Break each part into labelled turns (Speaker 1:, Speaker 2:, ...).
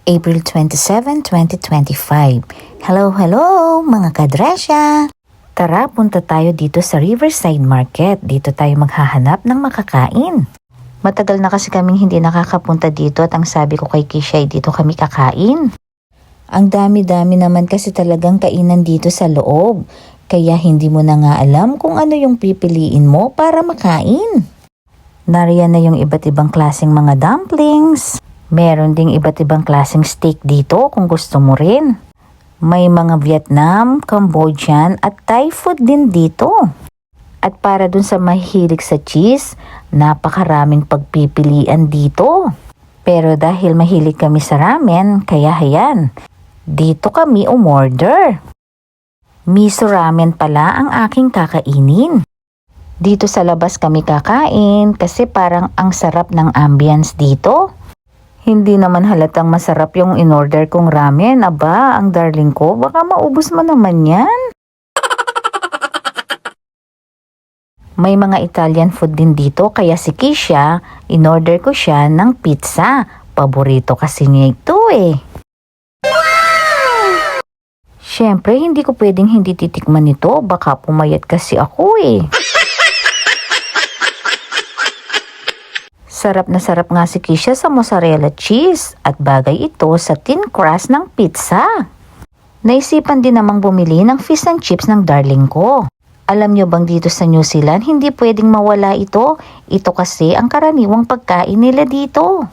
Speaker 1: April 27, 2025. Hello mga kadresya! Tara, punta tayo dito sa Riverside Market. Dito tayo maghahanap ng makakain. Matagal na kasi kaming hindi nakakapunta dito at ang sabi ko kay Kisha ay dito kami kakain. Ang dami-dami naman kasi talagang kainan dito sa loob. Kaya hindi mo na nga alam kung ano yung pipiliin mo para makain. Nariyan na yung iba't ibang klaseng mga dumplings. Meron ding iba't ibang klaseng steak dito kung gusto mo rin. May mga Vietnam, Cambodian at Thai food din dito. At para dun sa mahilig sa cheese, napakaraming pagpipilian dito. Pero dahil mahilig kami sa ramen, kaya hayan, dito kami umorder. Miso ramen pala ang aking kakainin. Dito sa labas kami kakain kasi parang ang sarap ng ambience dito. Hindi naman halatang masarap yung in-order kong ramen. Aba, ang darling ko, baka maubos mo naman yan. May mga Italian food din dito kaya si Kisha, in-order ko siya ng pizza. Paborito kasi niya ito eh. Siyempre, hindi ko pwedeng hindi titikman ito. Baka pumayat kasi ako eh. Sarap na sarap nga si Kisha sa mozzarella cheese at bagay ito sa thin crust ng pizza. Naisipan din namang bumili ng fish and chips ng darling ko. Alam nyo bang dito sa New Zealand hindi pwedeng mawala ito? Ito kasi ang karaniwang pagkain nila dito.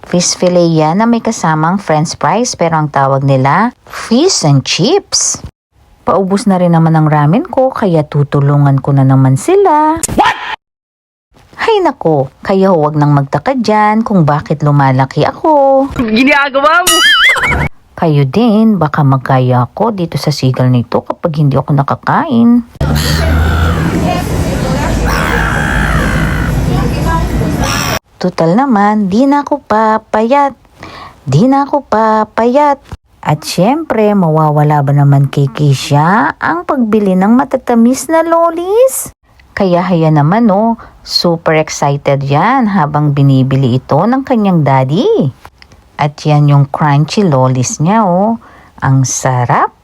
Speaker 1: Fish fillet yan na may kasamang french fries pero ang tawag nila fish and chips. Paubos na rin naman ang ramen ko kaya tutulungan ko na naman sila. What? Hay nako, kaya huwag nang magtaka dyan kung bakit lumalaki ako.
Speaker 2: Ginagawa mo!
Speaker 1: Kayo din, baka magkaya ako dito sa sigal nito kapag hindi ako nakakain. Tutal naman, di na ako papayat. Di na ako papayat. At syempre, mawawala ba naman kay Kisha ang pagbili ng matatamis na lolis? Kaya haya naman super excited yan habang binibili ito ng kanyang daddy. At yan yung crunchy lolis niya Ang sarap!